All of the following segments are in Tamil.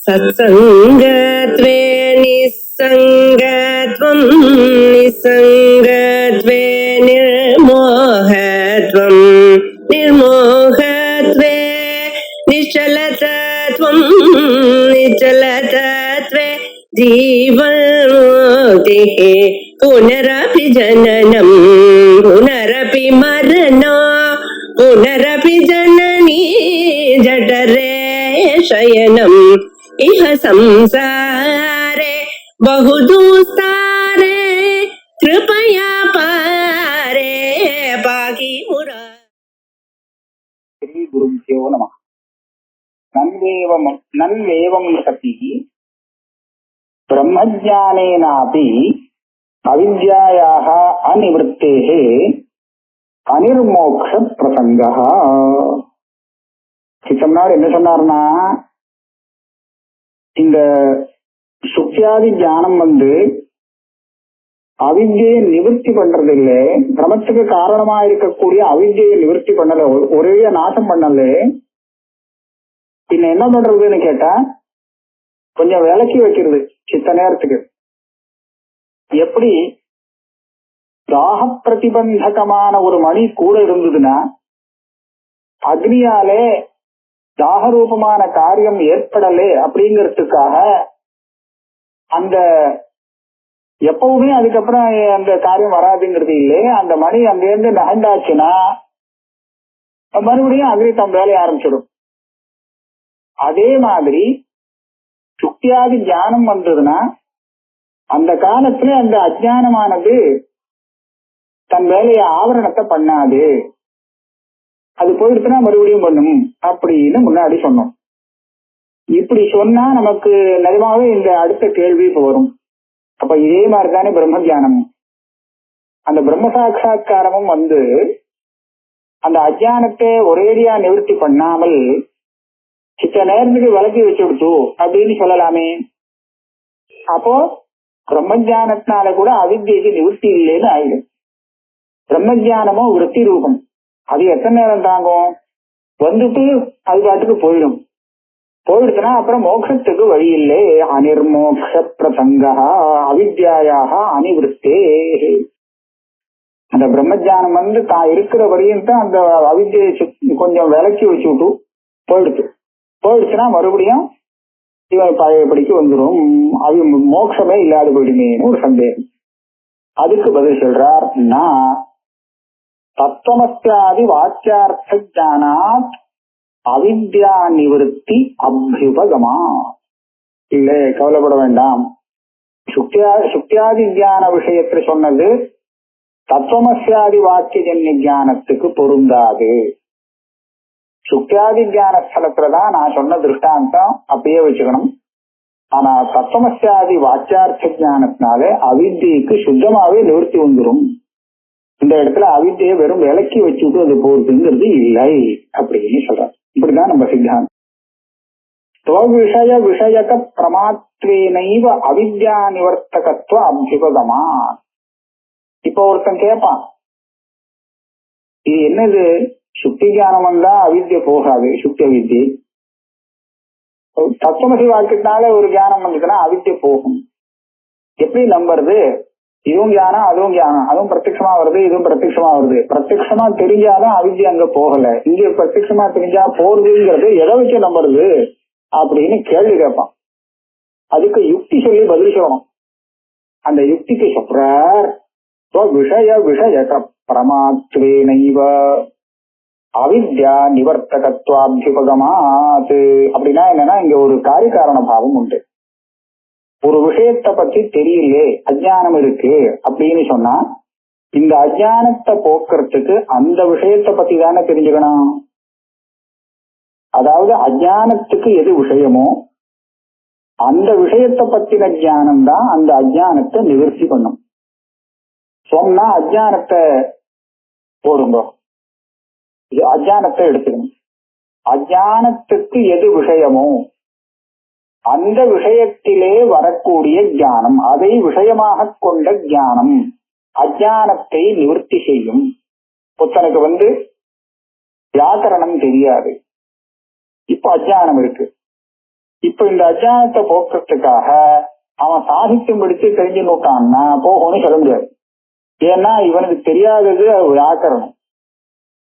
सत्सङ्गत्वे निस्सङ्गत्वं निस्सङ्गत्वे निर्मोहत्वं निर्मोहत्वे निश्चलतत्वं निश्चलतत्वे जीवन्मुक्तिः पुनरपि जननं पुनरपि मरणं पुनरपि जननी जठरे शयनम् इह संसारे बहुदुस्तारे कृपया पारे पाहि मुरा. श्री गुरुभ्यो नमः. नन्वेवं सति ब्रह्मज्ञानेनापि अविद्यायाः अनिवृत्तेः अनिर्मोक्ष प्रसंगः. சித்தம்னார் என்ன சொன்னார்னா, இந்த சுக்தியாதி ஞானம் அவித்யை நிவர்த்தி பண்றது இல்ல, பிரமத்துக்கு காரணமா இருக்கக்கூடிய அவித்யை நிவர்த்தி பண்ணல, ஒரே நாசம் பண்ணல. பின்ன என்ன பண்றதுன்னு கேட்டா, கொஞ்சம் விலக்கி வைக்கிறது சித்த நேரத்துக்கு. எப்படி தாக பிரதிபந்தகமான ஒரு மணி கூட இருந்ததுன்னா, அக்னியாலே தாகரூபமான காரியம் ஏற்படலே அப்படிங்கிறதுக்காக அந்த எப்பவுமே அதுக்கப்புறம் அந்த காரியம் வராதுங்கிறது இல்லையே, அந்த மணி அங்கிருந்து நகண்டாச்சுன்னா மறுபடியும் அக்னி தம் வேலையை ஆரம்பிச்சிடும். அதே மாதிரி சுக்தியாதி ஞானம் வந்ததுன்னா அந்த காலத்துல அந்த அஜானமானது தன் வேலையை ஆவரணத்தை பண்ணாது, அது போயிடுச்சுன்னா மறுபடியும் பண்ணும் அப்படின்னு முன்னாடி சொன்னோம். இப்படி சொன்னா நமக்கு நிஜமாவே இந்த அடுத்த கேள்வி இப்ப வரும். அப்ப இதே மாதிரிதானே பிரம்ம தியானம், அந்த பிரம்ம சாட்சா்காரமும் அந்த அஜானத்தை ஒரேடியா நிவர்த்தி பண்ணாமல் சித்த நேரத்துக்கு விலக்கி வச்சுடுச்சு அப்படின்னு சொல்லலாமே. அப்போ பிரம்ம ஜானத்தினால கூட அவித்யைக்கு நிவர்த்தி இல்லைன்னு ஆயிடும். பிரம்ம ஜானமோ விருத்தி ரூபம், அது எத்தனை நேரம் தாங்கும், அது பாட்டுக்கு போயிடும். போயிடுச்சுன்னா அப்புறம் மோட்சத்துக்கு வழி இல்லை. அனிர்மோக்ஷ பிரசங்கா அவித்யாயாக அனிவிருத்தே. அந்த பிரம்மஜானம் தான் இருக்கிற வரையும் தான் அந்த அவித்யை கொஞ்சம் விலக்கி வச்சு விட்டு போயிடுச்சுன்னா மறுபடியும் இவன் பழையபடிக்கு வந்துடும், அது மோட்சமே இல்லாத போயிடுமேன்னு ஒரு சந்தேகம். அதுக்கு பதில் சொல்றார், நான் தத்துவமஸ்யாதி வாக்கியார்த்த ஜானாத் அவித்யா நிவர்த்தி அபியுபகமா. இல்ல, கவலைப்பட வேண்டாம். சுக்தியாதி ஞான விஷயத்துல சொன்னது தத்துவமஸ்யாதி வாக்கியஜன்ய ஞானத்துக்கு பொருந்தாது. சுக்தியாதி ஞான ஸ்தலத்துலதான் நான் சொன்ன திருஷ்டாந்தம் அப்படியே வச்சுக்கணும். ஆனா தத்துவமஸ்யாதி வாக்கியார்த்த ஞானத்தினால அவித்யைக்கு சுத்தமாவே நிவர்த்தி வந்துடும். இந்த இடத்துல அவித்யை வெறும் விலக்கி வச்சுட்டு அது போறதுங்கிறது இல்லை அப்படின்னு சொல்றாங்க. இப்படிதான் நம்ம சித்தாந்தம். விஷய விஷயக பிரமாத்வேனைவ அவித்யா நிவர்த்தகத்துவ அபியுபகமா. இப்ப ஒருத்தன் கேட்பான், இது என்னது, சுக்தி ஞானம் வந்தா அவித்யை போகாது, சுக்தி அவித்யை. தத்துவமசி வாக்கியத்தினால ஒரு ஞானம் வந்ததுன்னா அவித்யை போகும். எப்படி நம்புறது? இதுவும் ஞானம் அதுவும் ஞானம், அதுவும் பிரத்யட்சமா வருது இதுவும் பிரத்யட்சமா வருது. பிரத்யட்சமா தெரிஞ்சாதான் அவித்யை அங்க போகல, இங்க பிரத்யட்சமா தெரிஞ்சா போறதுங்கிறது எதை வச்சு நம்புறது அப்படின்னு கேள்வி கேட்பான். அதுக்கு யுக்தி சொல்லி பதில் சொல்லணும். அந்த யுக்திக்கு சொல்றார், விஷய விஷயக பிரமாத்வேனைவ அவித்யா நிவர்த்தகத்வாபியுபகமாத். அப்படின்னா என்னன்னா, இங்க ஒரு காரிகாரண பாவம் உண்டு. ஒரு விஷயத்தை பத்தி தெரியலையே, அஜ்ஞானம் இருக்கு அப்படின்னு சொன்னா, இந்த அஜ்ஞானத்தை போக்குறதுக்கு அந்த விஷயத்தை பத்தி தானே தெரிஞ்சுக்கணும். அதாவது அஜ்ஞானத்துக்கு எது விஷயமோ அந்த விஷயத்தை பத்தின ஞானம் தான் அந்த அஜ்ஞானத்தை நிவர்த்தி பண்ணும். சொன்னா அஜ்ஞானத்தை போடுங்க, அஜ்ஞானத்தை எடுத்துக்கணும். அஜ்ஞானத்துக்கு எது விஷயமோ அந்த விஷயத்திலே வரக்கூடிய ஞானம், அதை விஷயமாக கொண்ட ஞானம் அஜ்ஞானத்தை நிவர்த்தி செய்யும். புத்தனுக்கு வியாக்கரணம் தெரியாது, இப்ப அஜ்ஞானம் இருக்கு. இப்ப இந்த அஜானத்தை போக்குறதுக்காக அவன் சாகித்யம் படிச்சு தெரிஞ்சு நோட்டான்னா போகணும்னு சொல்ல முடியாது. ஏன்னா இவனுக்கு தெரியாதது அது வியாக்கரணம்.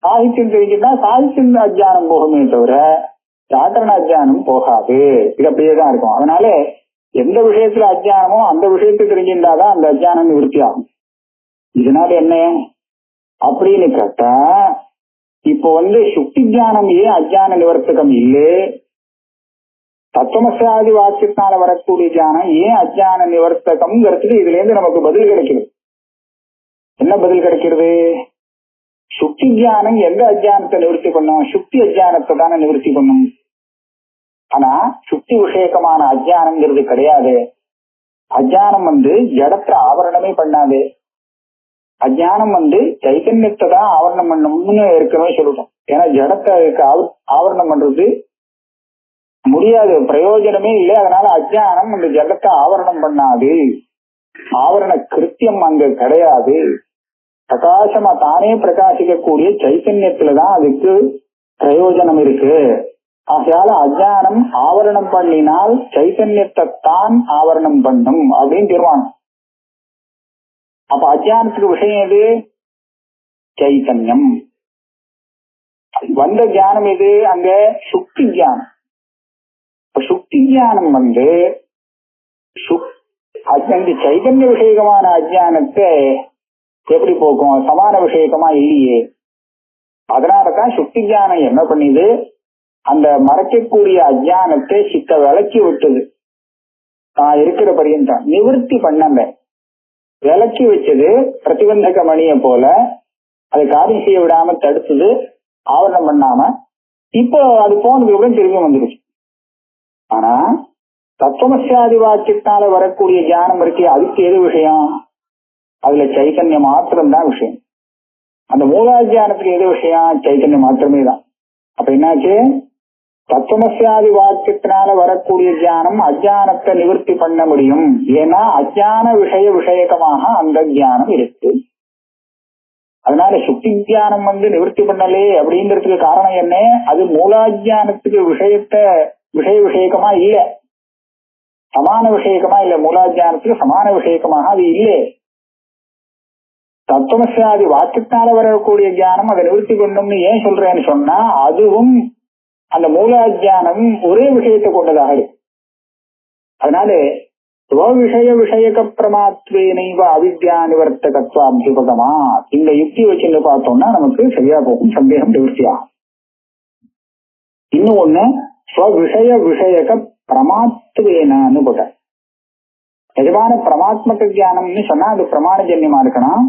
சாகித்யம் தெரிஞ்சுன்னா சாகித்யம் அஜானம் போகுமே தவிர வியாக்கரண அஜானம் போகாது. இது அப்படியேதான் இருக்கும். அதனால எந்த விஷயத்துல அஜானமோ அந்த விஷயத்தை தெரிஞ்சிருந்தாதான் அந்த அஜானம் நிவர்த்தி ஆகும். இதனால என்ன அப்படின்னு கேட்டா, இப்போ சுக்தி ஜானம் ஏன் அஜான நிவர்த்தகம் இல்லை, தத்துவமசாதி வாக்கியத்தினால வரக்கூடிய ஜானம் ஏன் அஜான நிவர்த்தகம்ங்கிறதுக்கு இதுல இருந்து நமக்கு பதில் கிடைக்கிறது. என்ன பதில் கிடைக்கிறது? சுக்தி ஜானம் எந்த அஜானத்தை நிவர்த்தி பண்ணும்? சுக்தி அஜானத்தை தானே நிவர்த்தி பண்ணும். ஆனா சுக்தி விஷயக்கமான அஜானங்கிறது கிடையாது. அஜானம் ஜடத்தை ஆவரணமே பண்ணாது. அஜானம் சைத்தன்யத்தை தான் ஆவரணம் பண்ணணும்னு ஏற்கனவே சொல்லிட்டோம். ஏன்னா ஜடத்தை ஆவரணம் பண்றது முடியாது, பிரயோஜனமே இல்லை. அதனால அஜானம் அந்த ஜடத்தை ஆவரணம் பண்ணாது. ஆவரண கிருத்தியம் அங்க கிடையாது. பிரகாசமா தானே பிரகாசிக்கக்கூடிய சைத்தன்யத்துலதான் அதுக்கு பிரயோஜனம் இருக்கு. ஆகையால அஜானம் ஆவரணம் பண்ணினால் சைத்தன்யத்தை தான் ஆவரணம் பண்ணும் அப்படின்னு தீர்மானம். அப்ப அஜானத்துக்கு விஷயம் எது? சைத்தன்யம். வந்த ஜானம் எது? அங்க சுக்தி ஜானம். சுக்தி ஜானம் சைதன்ய விஷயகமான அஜானத்தை எப்படி போக்கும்? சமான விஷயகமா இல்லையே. அதனாலதான் சுக்தி ஜானம் என்ன பண்ணிது? அந்த மறைக்கக்கூடிய அஜானத்தை சித்த விளக்கி விட்டது. நான் இருக்கிற பரியந்தான் நிவர்த்தி பண்ணல. விளக்கி வச்சது பிரதிபந்தக மணிய போல அதை காரியம் செய்ய விடாம தடுத்தது, ஆவரணம் பண்ணாம. இப்போ அது போனதுக்கு அப்புறம் திரும்பி வந்துருச்சு. ஆனா தத்துவமசாதி வாக்கியத்தால வரக்கூடிய ஞானம் இருக்கு, அதுக்கு எது விஷயம்? அதுல சைத்தன்யம் மாத்திரம்தான் விஷயம். அந்த மூலாஜானத்துக்கு எது விஷயம்? சைத்தன்யம் மாத்திரமே தான். அப்ப என்னாச்சு? தத்துவமசாதி வாக்கியத்தினால வரக்கூடிய ஞானம் அஜானத்தை நிவர்த்தி பண்ண முடியும். ஏன்னா அஜான விஷயகமாக அந்த ஞானம் இருக்கு. அதனால சுக்தி ஞானம் நிவர்த்தி பண்ணலே அப்படிங்கிறதுக்கு காரணம் என்ன? அது மூலாஜானத்துக்கு விஷயகமா இல்ல, சமான விஷயகமா இல்ல. மூலாஜானத்துக்கு சமான விஷயகமாக அது இல்லை. தத்துவமசாதி வாக்கியத்தினால வரக்கூடிய ஞானம் அதை நிவர்த்தி பண்ணணும்னு ஏன் சொல்றேன்னு சொன்னா, அதுவும் அந்த மூலாஜானம் ஒரே விஷயத்தை கொண்டதாக இருக்கு. அதனால விஷயக பிரமாத்வேனைவ அவித்யா நிவர்த்தகத்துவ அபியுபகமா இந்த யுக்தி வச்சுன்னு பார்த்தோம்னா நமக்கு சரியா போகும், சந்தேகம் நிவர்த்தி ஆகும். இன்னும் ஒண்ணு விஷயக பிரமாத்வேனு போட்ட நிஜமான பிரமாத்மக ஜானம்னு சொன்னா அது பிரமாணஜன்யமா இருக்கணும்.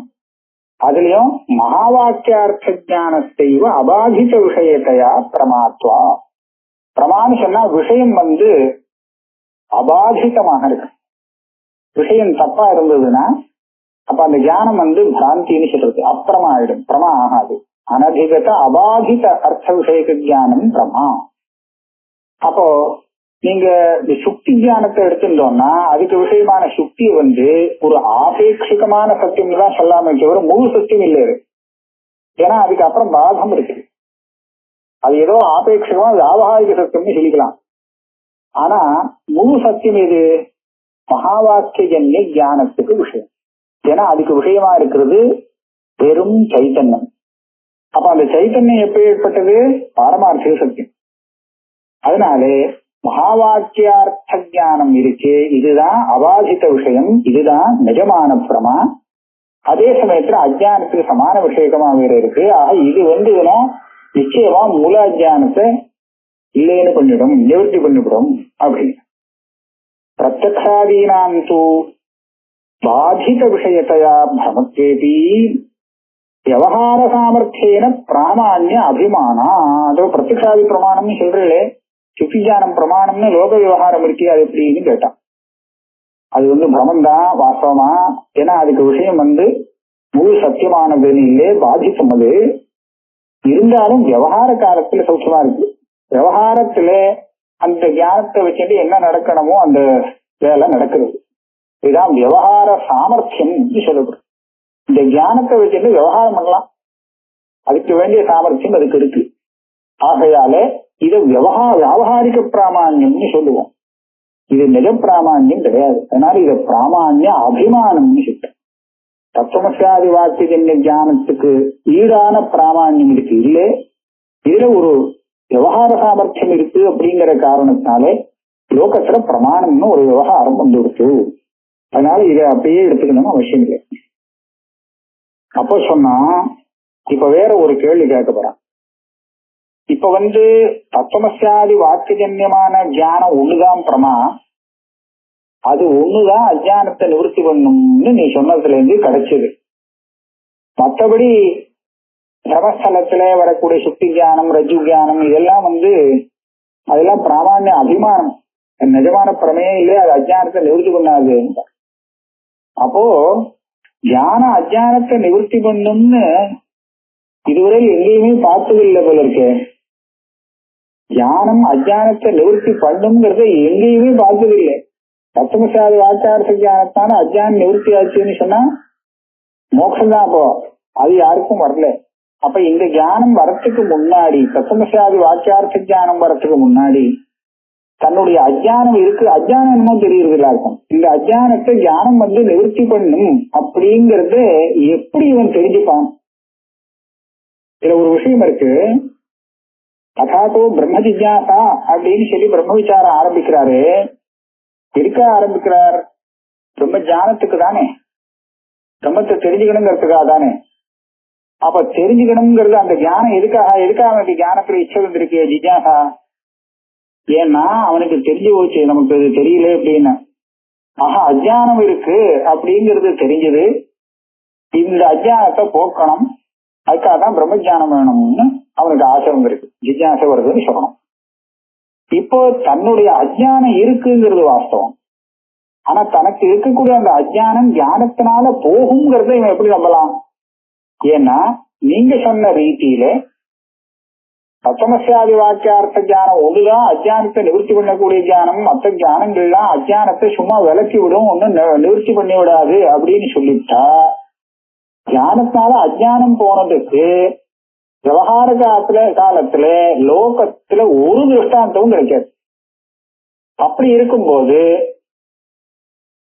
அதுலயும் மகா வாக்கியார்த்த ஜானத்தைவ அபாதித விஷயத்தையா பிரமாத்வா. பிரமான்னு சொன்னா விஷயம் அபாதிதமாக இருக்கு. விஷயம் தப்பா இருந்ததுன்னா அப்ப அந்த ஞானம் பிராந்தின்னு சொல்றது, அப்பிரமா ஆயிடும், பிரமா ஆகாது. அனதிகத அபாதித அர்த்த விஷயக ஜானம் பிரமா. அப்போ நீங்க சுக்தி ஞானத்தை எடுத்துட்டோம்னா அதுக்கு விஷயமான சுக்தி ஒரு ஆபேட்சிகமான சத்தியம் தான் சொல்லாம தவிர முழு சத்தியம் இல்லை. ஏன்னா அதுக்கு அப்புறம் பாதம் இருக்கு. அது ஏதோ ஆபேட்சிகமா வியாவகாரிக சத்தியம்னு சொல்லிக்கலாம். ஆனா முழு சத்தியம் எது? மகா வாக்கியஜன்ய ஞானத்துக்கு விஷயம். ஏன்னா அதுக்கு விஷயமா இருக்கிறது வெறும் சைத்தன்யம். அப்ப அந்த சைத்தன்யம் எப்ப ஏற்பட்டது? பாரமார்த்திக சத்தியம். அதனாலே மகா வாக்கியார்த்த ஞானம் இருக்கு, இதுதான் அபாதித்த விஷயம், இதுதான் நிஜமான பிரமா. அதே சமயத்துல அஜானத்துக்கு சமான விஷயமா வேற இருக்கு. ஆக இது இதெல்லாம் நிச்சயமா மூலாஜானத்தை இல்லைன்னு பண்ணிடும், நிவர்த்தி பண்ணிவிடும். அப்படி பிரத்யக்ஷாதீனாம் தூ பாதித விஷயத்தையா பிரமத்வேதி விவகார சாமர்த்தியன பிராமான்ய அபிமானா. அதோ பிரத்யக்ஷாதி பிரமாணம்னு சொல்றே, சுக்திஜானம் பிரமாணம்னு லோக விவகாரம் இருக்கு, அது எப்படின்னு கேட்டான். அது பிரமந்தான் வாஸ்தவமா. ஏன்னா அதுக்கு விஷயம் முழு சத்தியமானது இல்லே, பாதிக்கும். அது இருந்தாலும் விவகார காலத்துல சௌக்கியமா இருக்கு. விவகாரத்துல அந்த ஞானத்தை வச்சுட்டு என்ன நடக்கணுமோ அந்த வேலை நடக்கிறது. இதுதான் விவகார சாமர்த்தியம் சொல்லப்படும். இந்த ஞானத்தை வச்சுட்டு விவகாரம் பண்ணலாம், அதுக்கு வேண்டிய சாமர்த்தியம் அதுக்கு இருக்கு. ஆகையால இதை வியாவகாரிக பிராமான்யம்னு சொல்லுவோம். இது நிஜ பிராமான்யம் கிடையாது. அதனால இத பிராமான்ய அபிமானம்னு சொல்றேன். தத்துவமசாதி வாக்கியஜன்ய ஞானத்துக்கு ஈடான பிராமான்யம் இருக்கு இல்ல, இதுல ஒரு விவகார சாமர்த்தியம் இருக்கு அப்படிங்கிற காரணத்தினாலே லோகத்துல பிரமாணம்னு ஒரு விவகாரம் வந்துடுச்சு. அதனால இதை அப்படியே எடுத்துக்கணும்னு அவசியம் இல்லை. அப்ப சொன்னா இப்ப வேற ஒரு கேள்வி கேட்க போறான். இப்ப தத்துவமசாதி வாக்கியஜன்யமான ஞானம் ஒண்ணுதான் பிரமா, அது ஒண்ணுதான் அஜானத்தை நிவர்த்தி பண்ணும்னு நீ சொன்னதுல இருந்து கிடைச்சது. மற்றபடி பிரமஸ்தலத்துல வரக்கூடிய சுத்தி தியானம் ரஜு தியானம் இதெல்லாம் அதெல்லாம் பிராமான்ய அபிமானம், நிஜமான பிரமையே இல்லையே, அது அஜானத்தை நிவர்த்தி பண்ணாது. அப்போ தியானம் அஜானத்தை நிவர்த்தி பண்ணும்னு இதுவரை எங்கேயுமே பார்த்தது இல்லை போல இருக்கு. தியானம் அஜானத்தை நிவர்த்தி பண்ணுங்கிறத எங்கேயுமே பார்த்தது இல்லை. தத்துவமசாதி வாச்சார்த்த ஞானத்தான அஜானம் நிவர்த்தி ஆச்சுன்னு சொன்னா மோட்சம் தான். அப்போ அது யாருக்கும் வரல. அப்ப இந்த ஞானம் வரத்துக்கு முன்னாடி, தத்துவமசாதி வாச்சார்த்த ஞானம் வரத்துக்கு முன்னாடி தன்னுடைய அஜானம் இருக்கு, அஜானம் என்னமோ தெரியுறதுல இருக்கும். இந்த அஜானத்தை ஞானம் நிவர்த்தி பண்ணும் அப்படிங்கறது எப்படி இவன் தெரிஞ்சுப்பான்? இதுல ஒரு விஷயம் இருக்கு. அதாத்தோ பிரம்ம ஜிஜ்ஞாசா அப்படின்னு சொல்லி பிரம்ம விசாரம் ஆரம்பிக்கிறாரு. எதுக்க ஆரம்பிக்கிறார்? பிரம்ம ஞானத்துக்கு தானே, பிரம்மத்தை தெரிஞ்சுக்கணுங்கிறதுக்காக தானே. அப்ப தெரிஞ்சுக்கணுங்கிறது அந்த ஞானம் எதுக்காக அவனுக்கு ஞானத்துல இச்சை வந்திருக்கு ஜிஜ்ஞாசா? ஏன்னா அவனுக்கு தெரிஞ்சு போச்சு நமக்கு அது தெரியல அப்படின்னு. அஜானம் இருக்கு அப்படிங்கிறது தெரிஞ்சது. இந்த அஜானத்தை போக்கணும், அதுக்காக தான் பிரம்ம ஜானம் வேணும்னு அவனுக்கு ஆசை வந்திருக்கு, ஜிஜ்ஞாசை வருதுன்னு சொல்லணும். இப்போ தன்னுடைய அஜ்ஞானம் இருக்குங்கிறது வாஸ்தவம். ஆனா தனக்கு இருக்கக்கூடிய அந்த அஜ்ஞானம் ஞானத்தினால போகுங்கிறத இவன் எப்படி நம்பலாம்? ஏன்னா நீங்க சொன்ன ரீதியில தத்துவமசாதி வாக்கியார்த்த ஞானம் ஒண்ணுதான் அஜ்ஞானத்தை நிவர்த்தி பண்ணக்கூடிய ஞானம், மற்ற ஞானங்கள்லாம் அஜ்ஞானத்தை சும்மா விலக்கி விடும், ஒன்னும் நிவர்த்தி பண்ணி விடாது அப்படின்னு சொல்லிட்டா ஞானத்தினால அஜ்ஞானம் போனதுக்கு விவகார காலத்துல லோகத்துல ஒரு திருஷ்டாந்தமும் கிடைக்காது. அப்படி இருக்கும்போது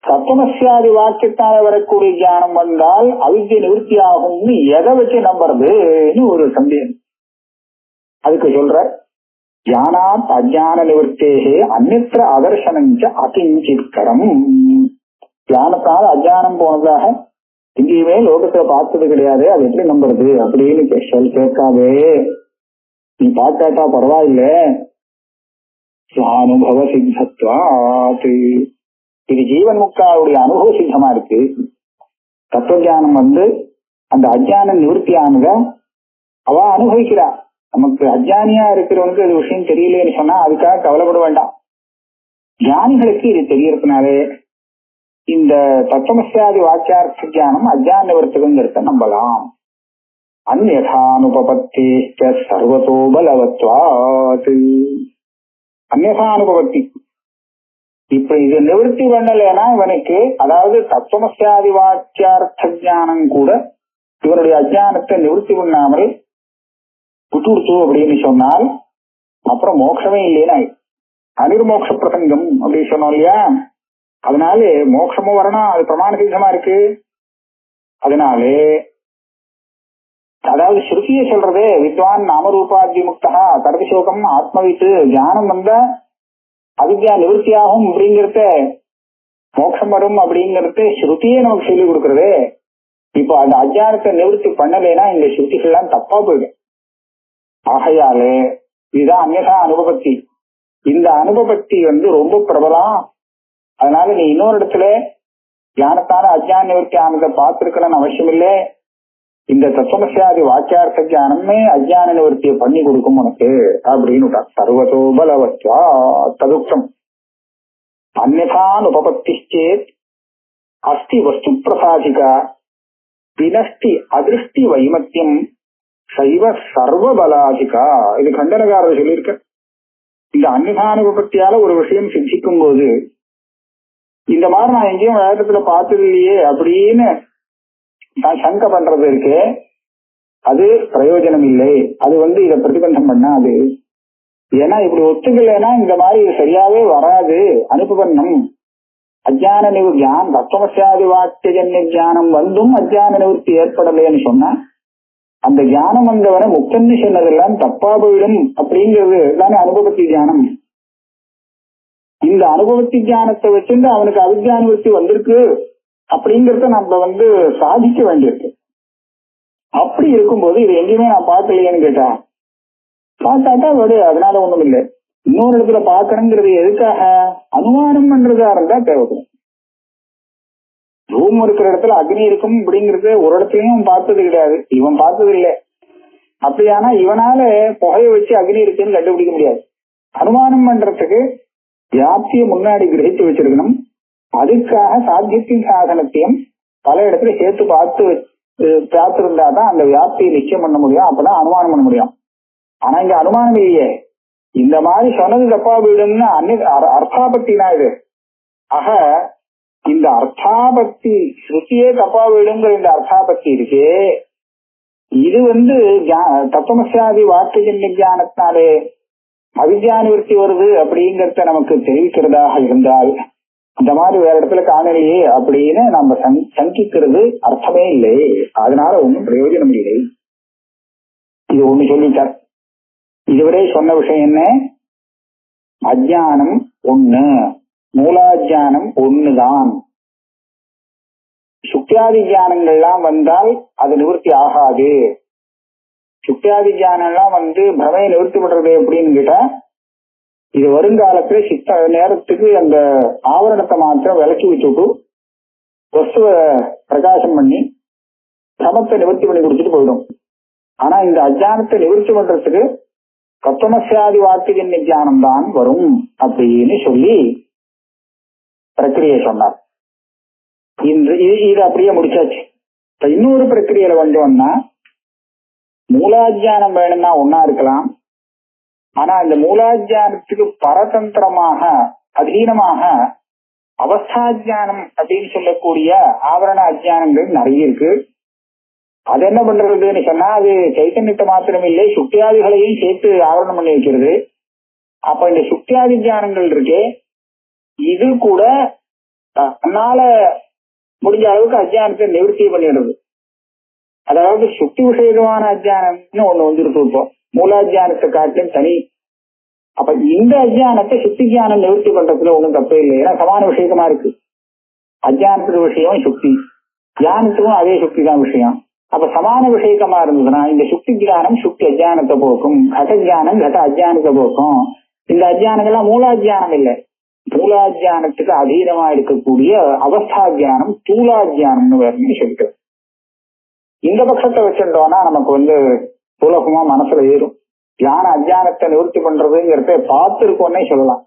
தத்துவமசாதி வாக்கியத்தால வரக்கூடிய ஞானம் வந்தால் அவித்யை நிவர்த்தி ஆகும்னு எதை வச்சு நம்புறதுன்னு ஒரு சந்தேகம். அதுக்கு சொல்ற ஞானாத் அஜான நிவர்த்தேகே அந்நித்திர அதர்சனஞ்ச அகிஞ்சித்கரம். ஞானத்தால அஜானம் போனதாக எங்கேயுமே லோகத்துல பார்த்தது கிடையாது, அது எப்படி நம்புறது அப்படின்னு கேட்காதே. நீ பார்க்காட்டா பரவாயில்ல, அனுபவ சித்தத்வாத். இது ஜீவன் முக்தாவுடைய அனுபவ சித்தமா இருக்கு. தத்துவ அந்த அஜான நிவர்த்தியானத அவ அனுபவிக்கிறா. நமக்கு அஜானியா இருக்கிறவனுக்கு அது விஷயம் தெரியலேன்னு சொன்னா அதுக்காக கவலைப்பட வேண்டாம். ஞானிகளுக்கு இது தெரியறதுனாலே இந்த தத்துவமசாதி வாக்கியார்த்த ஞானம் அஜான நிவர்த்தகங்கிறத நம்பலாம். அந்யதானுபபத்தி சர்வதோ பலவத்வாத். அந்யதானுபபத்தி இப்ப இது நிவர்த்தி பண்ணலைன்னா இவனுக்கு, அதாவது தத்துவமசாதி வாக்கியார்த்த ஞானம் கூட இவனுடைய அஜானத்தை நிவர்த்தி பண்ணாமல் விட்டுடுத்து அப்படின்னு சொன்னால் அப்புறம் மோட்சமே இல்லைன்னா அனிர்மோக்ஷ பிரசங்கம் அப்படின்னு சொன்னோம் இல்லையா? அதனால மோட்சமும் வரணும், அது பிரமாண சித்தமா இருக்கு. அதனாலே அதாவது ஸ்ருதியை சொல்றதே வித்வான் நாமரூபாதி முக்தா கர்மசோகம் ஆத்மவித்து ஞானம் வந்தா அவித்யா நிவர்த்தியாகும் அப்படிங்கிறத, மோட்சம் வரும் அப்படிங்கறத ஸ்ருதியே நமக்கு சொல்லிக் கொடுக்கறதே. இப்போ அந்த அஜானத்தை நிவர்த்தி பண்ணலைன்னா இந்த ஸ்ருதிகள்லாம் தப்பா போயிடும். ஆகையாலே இதுதான் அந்நியதா அனுபவத்தி. இந்த அனுபவத்தி ரொம்ப பிரபலம். அதனால நீ இன்னொரு இடத்துல ஞானத்தான அஜ்ஞான நிவர்த்தி ஆனதை பார்த்திருக்கணும்னு அவசியம் இல்லை. இந்த தத்துவமசாதி வாக்கியார்த்த ஞானமே அஜ்ஞான நிவர்த்தியை பண்ணி கொடுக்கும் உனக்கு அப்படின்னு சர்வதோ பலவத்வா ததுக்தம். அந்நியதான் உபபத்திச்சேத் அஸ்தி வஸ்து பிரசாதிகா வினஷ்டி அதிருஷ்டி வைமத்தியம் சைவ சர்வபலாதிகா. இது கண்டனகாரர் சொல்லியிருக்க. இந்த அந்நியதானுபத்தியால ஒரு விஷயம் சித்திக்கும் போது இந்த மாதிரி நான் எங்கேயும் வேதத்துல பார்த்தது இல்லையே அப்படின்னு நான் சங்க பண்றது இருக்கு, அது பிரயோஜனம் இல்லை. அது இதை பிரதிபந்தம் பண்ணாது. ஏன்னா இப்படி ஒத்துக்கலைன்னா இந்த மாதிரி சரியாவே வராது. அனுபவம் அஜான ஞானம் தத்துவமஸ்யாதி வாக்கியஜன்ய ஞானம் வந்தும் அஜான நிவர்த்தி ஏற்படலைன்னு சொன்னா அந்த ஞானம் வந்தவரை முக்தன்னு சொன்னதெல்லாம் தப்பா போயிடும் அப்படிங்கிறது தானே அனுபவத்தி ஞானம். இந்த அனுபவத்தி ஞானத்தை வச்சிருந்து அவனுக்கு அவித்யா நிவர்த்தி வந்திருக்கு அப்படிங்கறத நம்ம சாதிக்க வேண்டியிருக்கு. அப்படி இருக்கும்போது இது எங்கேயுமே நான் பார்க்கலையேன்னு கேட்டா பார்த்தாட்டா விடு, அதனால ஒண்ணும் இல்லை. இன்னொரு இடத்துல பார்க்கணுங்கிறது எதுக்காக? அனுமானம் பண்றதா இருந்தா தேவைப்படும். ரூம் இருக்கிற இடத்துல அக்னி இருக்கும் அப்படிங்கிறது ஒரு இடத்துலயும் பார்த்தது கிடையாது, இவன் பார்த்தது இல்லை. அப்படியானா இவனால புகைய வச்சு அக்னி இருக்குன்னு கண்டுபிடிக்க முடியாது. அனுமானம் பண்றதுக்கு வியாப்தியை முன்னாடி கிரகித்து வச்சிருக்கணும். அதுக்காக சாத்தியத்தின் சாதனத்தையும் பல இடத்துல சேர்த்து பார்த்திருந்தாதான் அந்த வியாப்தியை நிச்சயம் பண்ண முடியும். அப்பதான் அனுமானம் பண்ண முடியும். ஆனா இங்க அனுமானம் இல்லையே. இந்த மாதிரி சொன்னது தப்பா போயிடும்னு அர்த்தாபத்தினா இது. ஆக இந்த அர்த்தாபத்தி ஸ்ருதியே தப்பா போயிடுங்கிற இந்த அர்த்தாபத்தி இருக்கே, இது தத்துவமஸ்யாதி வாக்கியஜன்ய ஞானத்தினாலே அவித்யா நிவர்த்தி வருது அப்படிங்கறத நமக்கு தெரிவிக்கிறதாக இருந்தால் இந்த மாதிரி வேற இடத்துல காணலையே அப்படின்னு நம்ம சங்கிக்கிறது அர்த்தமே இல்லை. அதனால ஒன்றும் பிரயோஜனம் இல்லை. இது ஒண்ணு சொல்லிட்டார். இதுவரை சொன்ன விஷயம் என்ன? அஜானம் ஒண்ணு, மூலாஜானம் ஒண்ணுதான். சுக்தியாதி ஞானங்கள்லாம் வந்தால் அது நிவர்த்தி ஆகாது. சுக்தியாதி ஞானம் எல்லாம் பிரமையை நிவர்த்தி பண்றது எப்படின்னு கேட்டா, இது வருங்காலத்துல சித்த நேரத்துக்கு அந்த ஆவரணத்தை மாத்திரம் விலக்கி வச்சுட்டு வஸ்துவ பிரகாசம் பண்ணி சமத்தை நிவர்த்தி பண்ணி கொடுத்துட்டு போயிடும். ஆனா இந்த அஜானத்தை நிவர்த்தி பண்றதுக்கு தத்துவமஸ்யாதி வாக்கியஜன்ய ஞானம் தான் வரும் அப்படின்னு சொல்லி பிரக்கிரியை சொன்னார். இது அப்படியே முடிச்சாச்சு. இப்ப இன்னொரு பிரக்கிரியில வந்தோம்னா, மூலாஜானம் வேணும்னா ஒன்னா இருக்கலாம். ஆனா இந்த மூலாஜானத்துக்கு பரதந்திரமாக அதீனமாக அவஸ்தாஜானம் அப்படின்னு சொல்லக்கூடிய ஆவரண அஜானங்கள் நிறைய இருக்கு. அது என்ன பண்றதுன்னு சொன்னா, அது சைத்தன்யத்தை மாத்திரம் இல்லை, சுக்தியாதிகளையும் சேர்த்து ஆவரணம் பண்ணி வைக்கிறது. அப்ப இந்த சுக்தியாதி ஞானங்கள் இருக்கே, இது கூட தன்னால முடிஞ்ச அளவுக்கு அஜானத்தை நிவர்த்தி பண்ணிடுறது. அதாவது சுக்தி விஷயமான அஜானம்னு ஒண்ணு வந்துருக்கு. இப்போ மூலாஜானத்தை காட்டிலும் தனி. அப்ப இந்த அஜானத்தை சுக்தி ஜானம் நிவர்த்தி பண்றதுல ஒண்ணும் தப்பே இல்லை. ஏன்னா சமான விஷயமா இருக்கு. அஜானத்துக்கு விஷயம் சுக்தி, ஜானத்துக்கும் அதே சுக்தி தான் விஷயம். அப்ப சமான விஷயமா இருந்ததுன்னா இந்த சுக்தி ஜானம் சுக்தி அஜானத்தை போக்கும், கட ஜானம் கட அஜானத்தை போக்கும். இந்த அஜானங்கள்லாம் மூலாஜானம் இல்லை. மூலாஜானத்துக்கு அதீனமா இருக்கக்கூடிய அவஸ்தாஜானம் தூலாஜானம்னு வேணும்னு சொல்லிட்டு இந்த பட்சத்தை வச்சிருந்தோம்னா நமக்கு சுலபமா மனசுல ஏறும். ஞான அஜானத்தை நிவர்த்தி பண்றதுங்கிறத பார்த்திருக்கோன்னே சொல்லலாம்,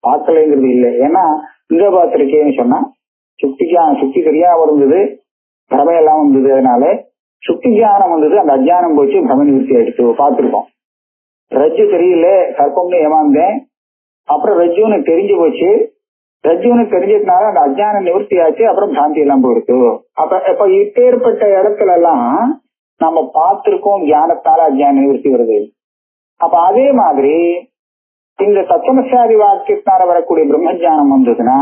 பார்க்கலைங்கிறது இல்லை. ஏன்னா இங்க பார்த்திருக்கேன்னு சொன்னா சுக்தி தெரியாம இருந்தது, பிரமையெல்லாம் வந்தது. அதனால சுக்தி ஜானம் வந்தது, அந்த அஜானம் போச்சு, பிரம நிவர்த்தி ஆயிடுச்சு, பார்த்திருக்கோம். ரஜ்ஜு தெரியல, சர்ப்பம்னு ஏமாந்தேன், அப்புறம் ரஜ்ஜுன்னு தெரிஞ்சு போச்சு. ரஜ்ஜுன்னு தெரிஞ்சதுனால அந்த அஜான நிவர்த்தி ஆச்சு, அப்புறம் பிராந்தி எல்லாம் போயிடுச்சு. அப்ப இப்பேற்பட்ட இடத்துல எல்லாம் நம்ம பார்த்திருக்கோம் ஞானத்தால அஜான நிவர்த்தி வருது. அப்ப அதே மாதிரி இந்த தத்துவமஸ்யாதி வாக்கியத்தால வரக்கூடிய பிரம்ம ஜானம் வந்ததுன்னா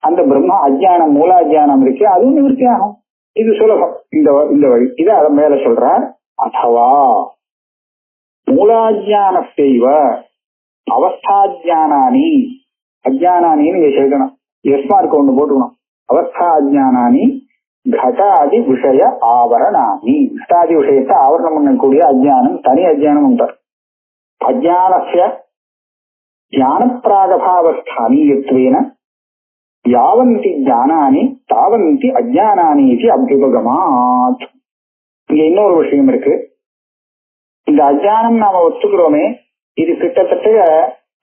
அந்த பிரம்ம அஜானம் மூலாஜானம் இருக்கு, அதுவும் நிவர்த்தி ஆகும். இது சுலபம். இந்த வழி இதை அதை மேல சொல்றார். அதவா மூலாஜான செய்வ அவஸ்தாஜானானி, அஜானானின்னு இங்க சேர்க்கணும், எஸ்மார்க்கு ஒண்ணு போட்டுக்கணும். அவஸ்தாஜானானி கடாதி விஷய ஆவரணானி. கடாதி விஷயத்தை ஆவரணம் பண்ணக்கூடிய அஜானம் தனி அஜானம் உண்டார். அஜானஸ்ய ஞான பிராகபாவஸ்தானீயத்வேன யாவந்தி ஞானானி தாவந்தி அஜானானி இது அபியுபகமாத். இங்க இன்னொரு விஷயம் இருக்கு. இந்த அஜானம் நாம ஒத்துக்கிறோமே, இது கிட்டத்தட்ட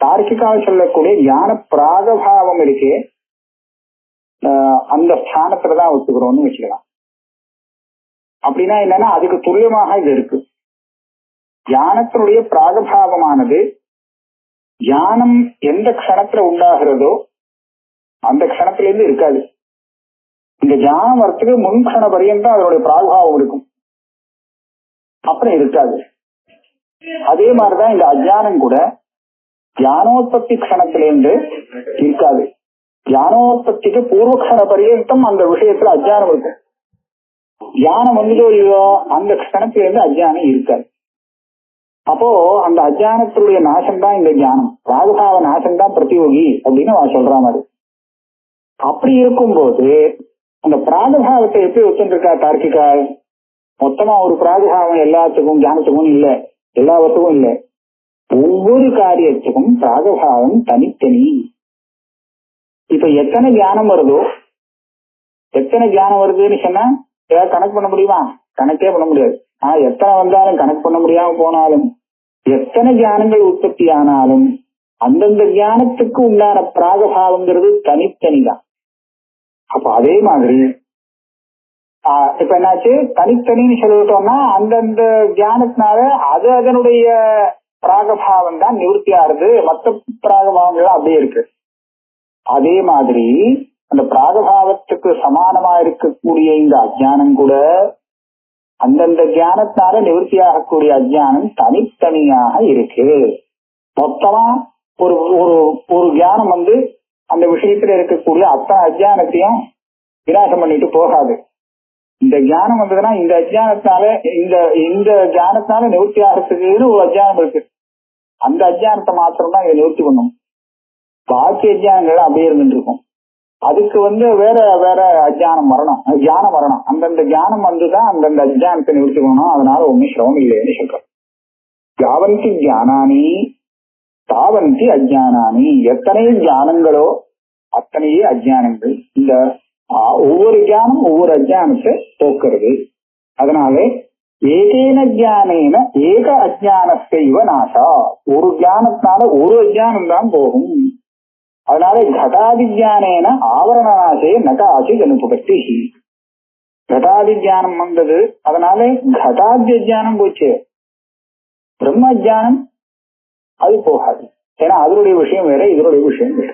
தார்க்கிகாக சொல்லக்கூடிய ஞான பிராகபாவம் இருக்கே, அந்த ஸ்தானத்துலதான் ஒத்துக்கிறோம்னு வச்சுக்கலாம். அப்படின்னா என்னன்னா அதுக்கு துல்லியமாக இது இருக்கு. ஞானத்தினுடைய பிராகபாவமானது ஞானம் எந்த க்ஷணத்துல உண்டாகிறதோ அந்த க்ஷணத்துல இருந்து இருக்காது. இந்த ஞானம் வரத்துக்கு முன் க்ஷண பரியந்தம் அதனுடைய பிராகபாவம் இருக்கும், அப்புறம் இருக்காது. அதே மாதிரிதான் இந்த அஜானம் கூட ஞானோத்பத்தி க்ஷணத்திலேருந்து இருக்காது. ஞானோத்பத்திக்கு பூர்வக்ஷண பரியந்தம் அந்த விஷயத்துல அஜ்ஞானம் இருக்கும். ஞானம் வந்ததோ இல்லையோ அந்த க்ஷணத்திலிருந்து அஜ்ஞானம் இருக்காது. அப்போ அந்த அஜ்ஞானத்துடைய நாசம்தான் இந்த ஞானம், ராகபாவ நாசம்தான் பிரதியோகி அப்படின்னு அவன் சொல்ற மாதிரி. அப்படி இருக்கும்போது அந்த பிராகபாவத்தை எப்படி ஒத்துருக்கா தார்க்கிகா? மொத்தமா ஒரு பிராகபாவம் எல்லாத்துக்கும் ஞானத்துக்கும் இல்ல, எல்லாவற்றுக்கும் இல்ல. ஒவ்வொரு காரியத்துக்கும் பிராகபாவம் தனித்தனி. இப்ப எத்தனை ஞானம் வருதோ, எத்தனை ஞானம் வருதுன்னு சொன்னா ஏதாவது கணக்கு பண்ண முடியுமா? கணக்கே பண்ண முடியாது. எத்தனை வந்தாலும் கணக்கு பண்ண முடியாம போனாலும், எத்தனை ஞானங்கள் உற்பத்தி ஆனாலும் அந்தந்த ஞானத்துக்கு உண்டான பிராகபாவங்கிறது தனித்தனிதான். அப்ப அதே மாதிரி இப்ப என்னாச்சு, தனித்தனின்னு சொல்லிட்டோம்னா அந்தந்த ஞானத்தினால அது அதனுடைய பிராகபாவம் தான் நிவர்த்தி ஆறுது, மற்ற பிராகபாவங்கள் அப்படியே இருக்கு. அதே மாதிரி அந்த பிராகபாவத்துக்கு சமானமா இருக்கக்கூடிய இந்த அஜ்ஞானம் கூட அந்தந்த ஞானத்தினால நிவர்த்தி ஆகக்கூடிய அஜ்ஞானம் தனித்தனியாக இருக்கு. மொத்தமா ஒரு ஒரு ஒரு ஞானம் வந்து அந்த விஷயத்துல இருக்கக்கூடிய அத்தனை அஜ்ஞானத்தையும் விநாசம் பண்ணிட்டு போகாது. இந்த ஞானம் வந்ததுன்னா இந்த அஜ்ஞானத்தினால இந்த ஞானத்தினால நிவர்த்தி ஆகிறதுக்குன்னு ஒரு அஜ்ஞானம் இருக்கு. அந்த அஜ்ஞானத்தை மாத்திரம்தான் இதை நிவர்த்தி பண்ணும். பாக்கி அஜ்ஞானங்கள் அப்படியே இருந்துட்டு இருக்கும். அதுக்கு வேற வேற அஜ்ஞானம் வரணும், ஞானம் வரணும். அந்தந்த ஞானம் வந்துதான் அந்தந்த அஜ்ஞானத்தை நிவர்த்தி பண்ணணும். அதனால ஒன்னும் சிரமம் இல்லைன்னு சொல்றோம். யாவந்தி ஞானானி தாவந்தி அஜ்ஞானானி. எத்தனை ஞானங்களோ அத்தனையே அஜ்ஞானங்கள். இந்த ஒவ்வொரு ஞானம் ஒவ்வொரு அஜ்ஞானத்தை போக்குறது. அதனால ஏகேன ஞானேன ஏக அஜ்ஞானத்தை இவ நாசா. ஒரு ஞானத்தினால ஒரு அஜ்ஞானம் தான் போகும். அதனால கடாதி ஞானேன ஆவரண நாசே நகாசி அனுபவத்தி. கடாதி ஞானம் வந்தது, அதனால கடாத்திய ஜானம் போச்சு. பிரம்ம ஜானம் அது போகாது. ஏன்னா அதனுடைய விஷயம் வேற, இதனுடைய விஷயம் வேற.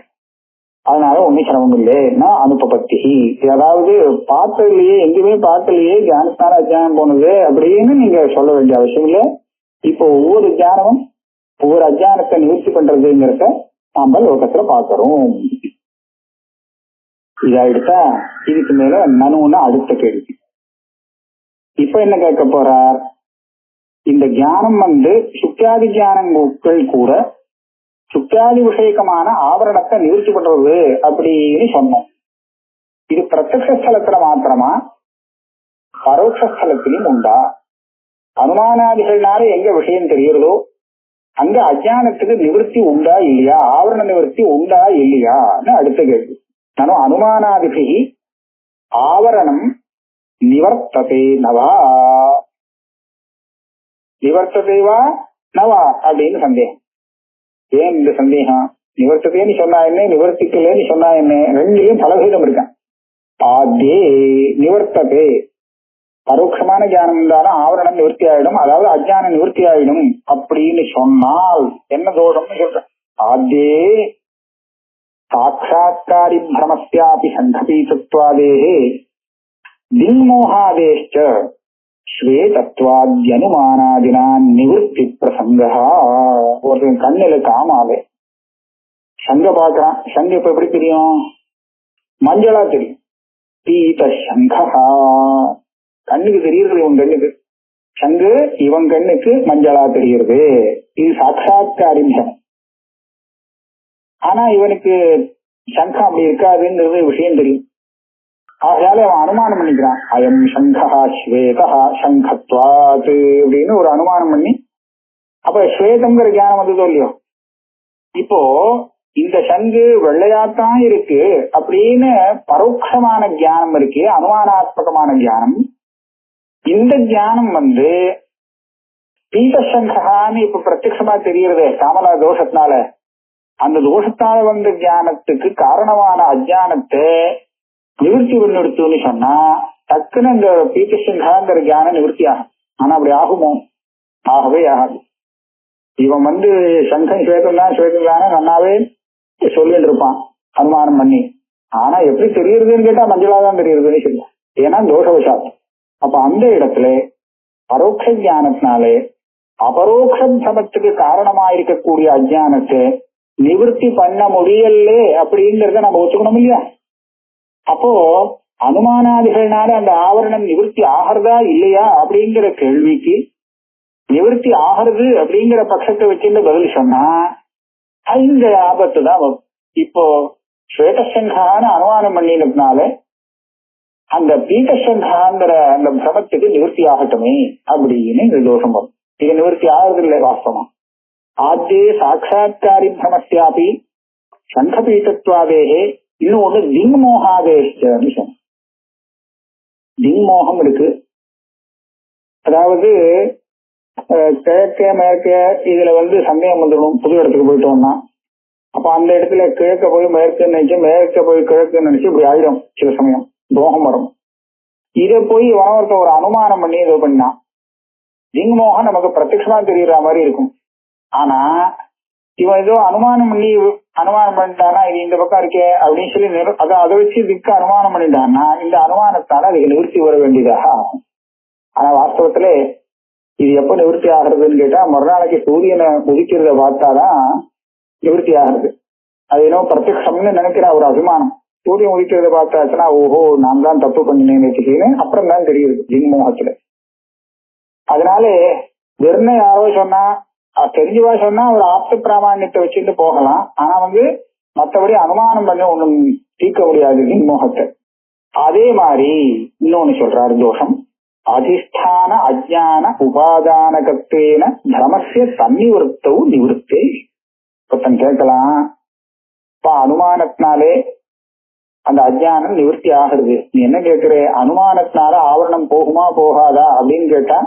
அதனால ஒன்னும் சிரமம் இல்லைன்னா அனுபபத்தி. அதாவது பார்த்ததுலயே எங்கேயுமே பார்த்தலையே ஞானத்தான அஜ்ஞானம் போனது அப்படின்னு நீங்க சொல்ல வேண்டிய அவசியம் இல்லை. இப்போ ஒவ்வொரு ஞானமும் ஒவ்வொரு அஜ்ஞானத்தை நிவர்த்தி பண்றதுங்கிறத நாம லோகத்துல பாக்குறோம். இதாயிடுச்சா? இதுக்கு மேல நனுன்னு அடுத்த கேள்வி. இப்ப என்ன கேட்க போறார்? இந்த ஞானம் சுக்யாதி ஞானங்கள் கூட சுக்யாதி விஷயக்கமான ஆவரணத்தை நிவர்த்தி பண்றது அப்படின்னு சொன்னோம். இது பிரத்யக்ஷ ஸ்தலத்துல மாத்திரமா, பரோட்ச ஸ்தலத்திலும் உண்டா? அனுமானாதிகள்னால எங்க விஷயம் தெரியுறதோ அங்க அஜானத்துக்கு நிவர்த்தி உண்டா இல்லையா, ஆவரண நிவர்த்தி உண்டா இல்லையான்னு அடுத்த கேள்வி. நானும் அனுமானாதிபி ஆவரணம் நிவர்த்ததே நவா, நிவர்த்ததேவா நவா அப்படின்னு சந்தேகம். ஏன் இந்த சந்தேகம்? நிவர்த்ததேன்னு சொன்னா என்ன, நிவர்த்திக்கலன்னு சொன்னா என்ன? ரெண்டுலயும் பலபேதம் இருக்கேன். ஆத்தே நிவர்த்ததே, பரோட்சமான ஞானம் இருந்தாலும் ஆவரணம் நிவர்த்தி ஆயிடும், அதாவது அஜ்ஞானம் நிவர்த்தி ஆயிடும் அப்படின்னு சொன்னால் என்ன தோஷம்னு சொல்றேன். ஆத்தே சாட்சாத்காரி பிரமஸ்யாபி சங்கபீதத்வாதேஹே தின்மோகாதேஷ்ச ஸ்வேதத்வாத்யனுமானாதினா நிவர்த்தி பிரசங்கா. ஒருத்தன் கண்ணுல காமாலே சங்க பாக்குறான். சங்க இப்ப எப்படி தெரியும்? மஞ்சளா தெரியும். பீத சங்கா, கண்ணுக்கு தெரியுறது இவன் கண்ணுக்கு. சங்கு இவன் கண்ணுக்கு மஞ்சளா தெரியுறது. இது சாட்சாத்காரியம். ஆனா இவனுக்கு சங்கம் அப்படி இருக்காதுங்கிறது விஷயம் தெரியும். ஆகையால அவன் அனுமானம் பண்ணிக்கிறான். அயம் சங்கா ஸ்வேதா சங்கத்வாத் அப்படின்னு ஒரு அனுமானம் பண்ணி, அப்ப ஸ்வேதம்ங்கிற ஞானம் வந்ததோ இல்லையோ. இப்போ இந்த சங்கு வெள்ளையாத்தான் இருக்கு அப்படின்னு பரோட்சமான ஞானம் இருக்கு, அனுமானாத்மகமான ஞானம். இந்த ஞானம் பீதசங்கான்னு இப்ப பிரத்யட்சமா தெரியுறது காமலா தோஷத்தினால. அந்த தோஷத்தால வந்த ஞானத்துக்கு காரணமான அஜானத்தை நிவர்த்தி பண்ணிடுத்துன்னு சொன்னா டக்குன்னு இந்த பீதசங்காங்கிற ஞானம் நிவர்த்தி ஆகும். ஆனா அப்படி ஆகுமோ? ஆகவே ஆகாது. இவன் சங்கம் ஸ்வேதம் தான் நன்னாவே சொல்லிட்டு இருப்பான் அனுமானம் பண்ணி. ஆனா எப்படி தெரியுறதுன்னு கேட்டா மஞ்சளாதான் தெரியுறதுன்னு சொல்லுவான். ஏன்னா தோஷவசாத். அப்ப அந்த இடத்துல பரோட்ச ஞானத்தினாலே அபரோக்ஷ பிரமத்துக்கு காரணமாயிருக்கக்கூடிய அஜானத்தை நிவர்த்தி பண்ண முடியல அப்படிங்கறத நம்ம ஒத்துக்கணும் இல்லையா? அப்போ அனுமானாதிகள்னால அந்த ஆவரணம் நிவர்த்தி ஆகிறதா இல்லையா அப்படிங்கிற கேள்விக்கு நிவர்த்தி ஆகிறது அப்படிங்கிற பட்சத்தை வச்சுட்டு பதில் சொன்னா இந்த ஆபத்து தான் வரும். இப்போ ஸ்வேதசங்கான அனுமானம் பண்ணினதுனால அந்த பீட்டசங்காங்கிற அந்த பிரமத்துக்கு நிவர்த்தி ஆகட்டுமே அப்படின்னு இந்த தோஷம் வரும். இது நிவர்த்தி ஆகிறது இல்லை வாஸ்தவம். ஆத்தியே சாட்சாத்காரி பிரமஸ்யாபி சங்கபீட்டத்வாதேகே இன்னும் ஒண்ணு திங்மோகாதேஷ்ன்னு சொன்ன. திங்மோகம் இருக்கு. அதாவது கிழக்க மேற்க இதுல சந்தேகம் வந்துடும். புது இடத்துக்கு போயிட்டோம்னா அப்ப அந்த இடத்துல கிழக்க போய் மேற்குன்னு நினைச்சு மேற்க போய் கிழக்குன்னு நினைச்சு இப்படி ஆயிடும். சில சமயம் தோகம் வரும். இதை போய் வனவரத்தை ஒரு அனுமானம் பண்ணி இதை பண்ணா திங்மோகம் நமக்கு பிரத்யட்சமா தெரியற மாதிரி இருக்கும். ஆனா இவன் ஏதோ அனுமானம் பண்ணிட்டானா இது இந்த பக்கம் இருக்கே அப்படின்னு சொல்லி அதை வச்சு திக்க அனுமானம் பண்ணிட்டான்னா இந்த அனுமானத்தால அதுக்கு நிவர்த்தி வர வேண்டியதாக ஆகும். ஆனா வாஸ்தவத்துல இது எப்ப நிவர்த்தி ஆகுறதுன்னு கேட்டா மறுநாளைக்கு சூரியனை உதிக்கிறத பார்த்தாதான் நிவர்த்தி ஆகுறது. அது ஏதோ பிரத்யட்சம்னு நினைக்கிற ஒரு அபிமானம். சூரியன் உதிக்கிறத பார்த்தாச்சுன்னா ஓஹோ நான் தான் தப்பு பண்ணினேன்னு வச்சுக்கேன்னு அப்புறம் தான் தெரியுது திங்மோகத்துல. அதனால வெறும் யாரோ சொன்னா தெரிஞ்சவா சொன்னா ஒரு ஆப்த பிராமணியத்தை வச்சுட்டு போகலாம். ஆனா மற்றபடி அனுமானம் பண்ணி ஒண்ணும் தீர்க்க முடியாது திங்மோகத்தை. அதே மாதிரி இன்னொன்னு சொல்றாரு தோஷம். அதிஷ்டான அஜ்ஞான உபாதானகத்வேன பிரமஸ்ய சன்னிவர்த்தௌ நிவர்த்தே. இப்ப கேட்கலாம், இப்ப அனுமானத்தினாலே அந்த அஜ்ஞானம் நிவர்த்தி ஆகிறது. நீ என்ன கேட்கிற, அனுமானத்தினால ஆவரணம் போகுமா போகாதா அப்படின்னு கேட்டா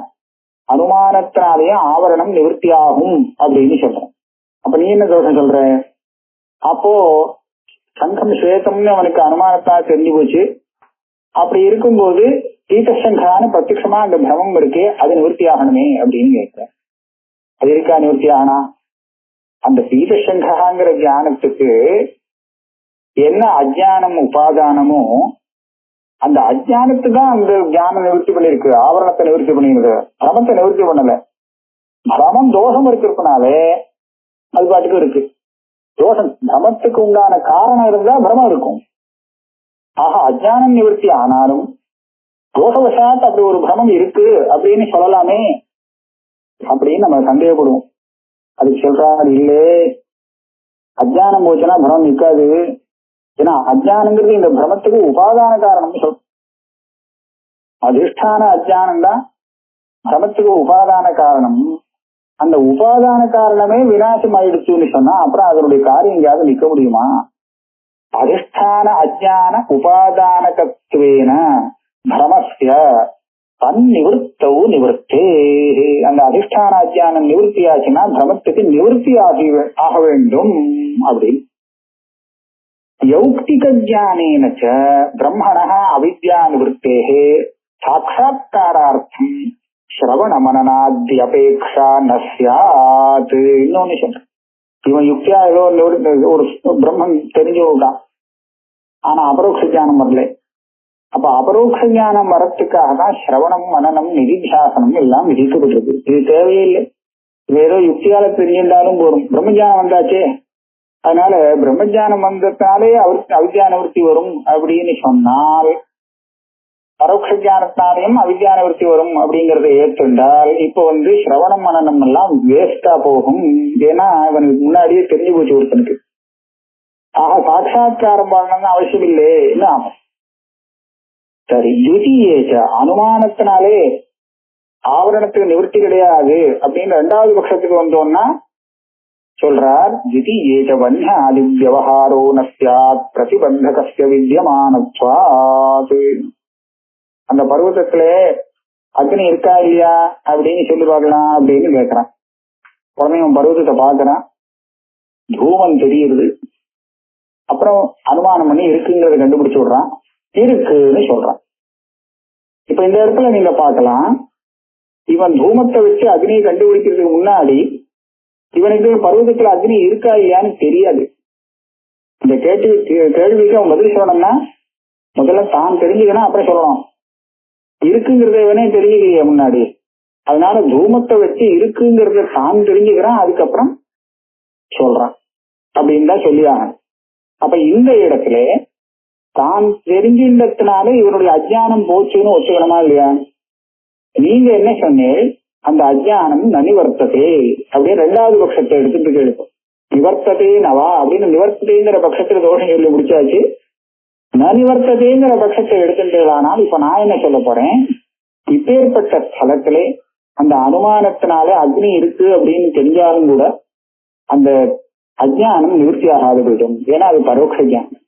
அனுமானத்தினாலேயே ஆவரணம் நிவர்த்தி ஆகும் அப்படின்னு சொல்றேன். அப்ப நீ என்ன தோஷம் சொல்ற? அப்போ சங்கம் ஸ்வேதம்னு அவனுக்கு அனுமானத்தால் தெரிஞ்சு போச்சு. அப்படி இருக்கும்போது பீட்டசங்கான பிரத்யட்சமா அந்த பிரமம் இருக்கு, அது நிவர்த்தி ஆகணுமே அப்படின்னு கேட்கிறேன். அது இருக்கா நிவர்த்தி ஆகனா? அந்த பீட்டசங்காங்கிற ஞானத்துக்கு என்ன அஜ்ஞானம் உபாதானமோ அந்த அஜ்ஞானத்துக்கு தான் அந்த ஞானம் நிவர்த்தி பண்ணிருக்கு, ஆவரணத்தை நிவர்த்தி பண்ணிருக்கு, பிரமத்தை நிவர்த்தி பண்ணல. பிரமம் தோஷம் இருக்கிறதுனாலே அது பாட்டுக்கு இருக்கு. தோஷம் பிரமத்துக்கு உண்டான காரணம் இருந்தா பிரமம் இருக்கும். ஆக அஜ்ஞானம் நிவர்த்தி ஆனாலும் தோஷவசாத் அப்படி ஒரு பிரமம் இருக்கு அப்படின்னு சொல்லலாமே அப்படின்னு நம்ம சந்தேகப்படுவோம். அதுக்கு சொல்றாரு, இல்லே அஜ்ஞானம் போச்சுன்னா பிரமம் நிற்காது. ஏன்னா அஜ்ஞானங்கிறது இந்த பிரமத்துக்கு உபாதான காரணம் சொல்றோம். அதிஷ்டான அஜ்ஞானம் தான் பிரமத்துக்கு உபாதான காரணம். அந்த உபாதான காரணமே விநாசம் ஆயிடுச்சுன்னு சொன்னா அப்புறம் அதனுடைய காரியம் எங்கேயாவது நிக்க முடியுமா? அதிஷ்டான அஜ்ஞான உபாதானகத்வேன பிரமஸ்ய தன்னிவர்த்தௌ நிவர்த்தே. அந்த அதிஷ்டான அஜ்ஞானம் நிவர்த்தி ஆச்சுன்னா பிரமத்துக்கு நிவர்த்தி ஆக வேண்டும் அப்படின்னு. யௌக்திக ஞானேன ச பிரம்மணः அவித்யா நிவர்த்தேஹே சாட்சாத்காரார்த்தம் ஸ்ரவண மனநாத்யபேக்ஷா ந ஸ்யாத். இன்னொன்னு சொல்றேன், இவன் யுக்தியா ஏதோ ஒரு பிரம்மன் தெரிஞ்சு விட்டான், ஆனா அபரோக்ஷ ஞானம் வரல. அப்ப அபரோக்ஷ ஞானம் வரத்துக்காக தான் சிரவணம் மனனம் நிதித்தியாசனம் எல்லாம் விதிக்கப்பட்டிருக்கு. இது தேவையே இல்லை. இது ஏதோ யுக்தியால தெரிஞ்சிருந்தாலும் போரும். பிரம்மஜானம் வந்தாச்சே, அதனால பிரம்மஜானம் வந்ததுனாலே அவருக்கு அவித்யா நிவர்த்தி வரும் அப்படின்னு சொன்னால் பரோட்ச ஞானத்தினாலையும் அவித்யா நிவர்த்தி வரும் அப்படிங்கறத ஏற்றுண்டால் இப்போ சிரவணம் மனனம் எல்லாம் வேஸ்டா போகும். ஏன்னா இவனுக்கு முன்னாடியே தெரிஞ்சு போச்சு ஒருத்தனுக்கு. ஆக சாட்சாத்காரம் பண்ணணும்னு அவசியம் இல்லைன்னு ஆகும். சரி, யுதியேச்ச அனுமானத்தினாலே ஆவரணத்துக்கு நிவர்த்தி கிடையாது அப்படின்னு ரெண்டாவது பட்சத்துக்கு வந்தோம்னா சொல்றார், த்விதீயேச வன்யாதி வியவஹாரோ ந ஸ்யாத் பிரதிபந்தகஸ்ய வித்யமானத்வாத். அந்த பர்வதத்துல அக்னி இருக்கா இல்லையா அப்படின்னு சொல்லி பார்க்கலாம் அப்படின்னு கேட்கறான். உடனே அவன் பர்வதத்தை பாக்குறான், தூமம் தெரியுது. அப்புறம் அனுமானம் பண்ணி இருக்குங்கிறத கண்டுபிடிச்சு விடுறான், இருக்குன்னு சொல்றான். இப்ப இந்த இடத்துல நீங்க பார்க்கலாம், இவன் தூமத்தை வச்சு அக்னியை கண்டுபிடிக்கிறதுக்கு முன்னாடி இவனுக்கு பர்வதத்துல அக்னி இருக்கா இல்லையான்னு தெரியாது. இந்த கேள்விக்கு அவன் பதில் சொல்லணும்னா முதல்ல தான் தெரிஞ்சுக்கணும், அப்புறம் சொல்லணும். இருக்குங்கிறத இவனே தெரிஞ்சுக்கலையே முன்னாடி. அதனால தூமத்தை வச்சு இருக்குங்கிறத தான் தெரிஞ்சுக்கிறான், அதுக்கப்புறம் சொல்றான். அப்படின்னு தான் சொல்லி ஆகணும். அப்ப இந்த இடத்துல தான் தெரிஞ்சின்றதுனால இவருடைய அஜ்ஞானம் போச்சுன்னு ஒத்துக்கணுமா இல்லையா? நீங்க என்ன சொன்னீங்க, அந்த அஜ்ஞானம் நனிவர்த்ததே அப்படின்னு ரெண்டாவது பட்சத்தை எடுத்துட்டு கேட்கும். நிவர்த்ததே நவா அப்படின்னு நிவர்த்ததேங்கிற பட்சத்துல தோஷம் சொல்லி முடிச்சாச்சு. நனிவர்த்ததேங்கிற பட்சத்தை எடுத்துட்டேனால் இப்ப நான் என்ன சொல்ல போறேன், இப்பேற்பட்ட ஸ்தலத்திலே அந்த அனுமானத்தினால அக்னி இருக்கு அப்படின்னு தெரிஞ்சாலும் கூட அந்த அஜ்ஞானம் நிவர்த்தி ஆகாது போயிடும். ஏன்னா அது பரோட்ச ஜானம்,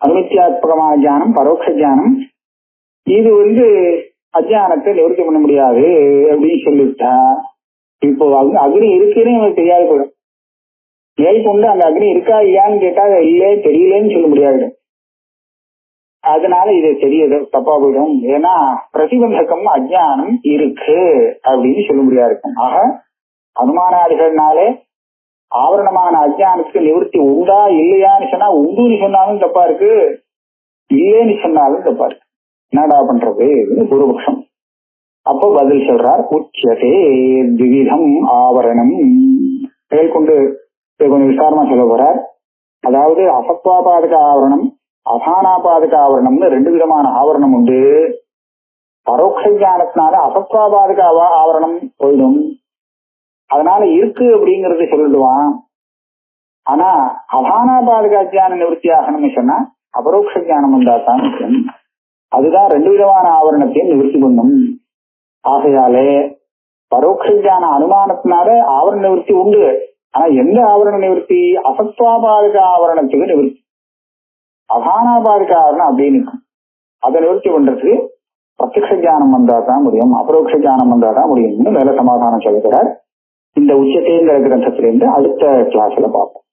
அனுமித்தியாத்மகமான ஜானம், பரோட்ச ஜானம். இது அஜ்ஞானத்தை நிவர்த்தி பண்ண முடியாது அப்படின்னு சொல்லிட்டா இப்போ அக்னி இருக்குன்னு எனக்கு தெரியாது போயிடும். மேற்கொண்டு அந்த அக்னி இருக்கா இல்லையான்னு கேட்டா இல்லையே தெரியலன்னு சொல்ல முடியாது. அதனால இது தெரியுது தப்பா போயிடும். ஏன்னா பிரதிபந்தகம் அஜ்ஞானம் இருக்கு அப்படின்னு சொல்ல முடியாது இருக்கும். ஆக அனுமானாதிகள்னாலே ஆவரணமான அஜ்ஞானத்துக்கு நிவர்த்தி உண்டா இல்லையான்னு சொன்னா உண்டுன்னு சொன்னாலும் தப்பா இருக்கு, இல்லைன்னு சொன்னாலும் தப்பா இருக்கு. என்னடா பண்றது பூர்வபக்ஷம். அப்போ பதில் சொல்றார், உச்சதே திவிதம் ஆவரணம். மேற்கொண்டு கொஞ்சம் விசாரமா சொல்ல போறார். அதாவது அசத்வாபாதக ஆவரணம், அசானாபாதக ஆவரணம்னு ரெண்டு விதமான ஆவரணம் உண்டு. பரோட்ச ஞானத்தினால அசத்வாபாதக ஆவரணம் போயிடும், அதனால இருக்கு அப்படிங்கறது சொல்லிடுவான். ஆனா அபானாபாதக அஜ்ஞான நிவர்த்தி ஆகணும்னு சொன்னா அபரோக்ஷ ஞானம் வந்தாதான் முக்கியம். அதுதான் ரெண்டு விதமான ஆவரணத்தையும் நிவர்த்தி பண்ணும். ஆகையாலே பரோட்ச ஞான அனுமானத்தினால ஆவரண நிவர்த்தி உண்டு. ஆனா எந்த ஆவரண நிவர்த்தி? அசத்வாபாதக ஆவரணத்துக்கு நிவர்த்தி. அபானாபாதக ஆவரணம் அப்படின்னு இருக்கும். அதை நிவர்த்தி பண்றதுக்கு பிரத்யக்ஷ ஞானம் வந்தாதான் முடியும், அபரோக்ஷ ஞானம் வந்தாதான் முடியும்னு மேல சமாதானம் சொல்லுகிறார். இந்த உச்சத்தைங்கிற கிரந்தத்திலிருந்து அடுத்த கிளாஸ்ல பார்ப்போம்.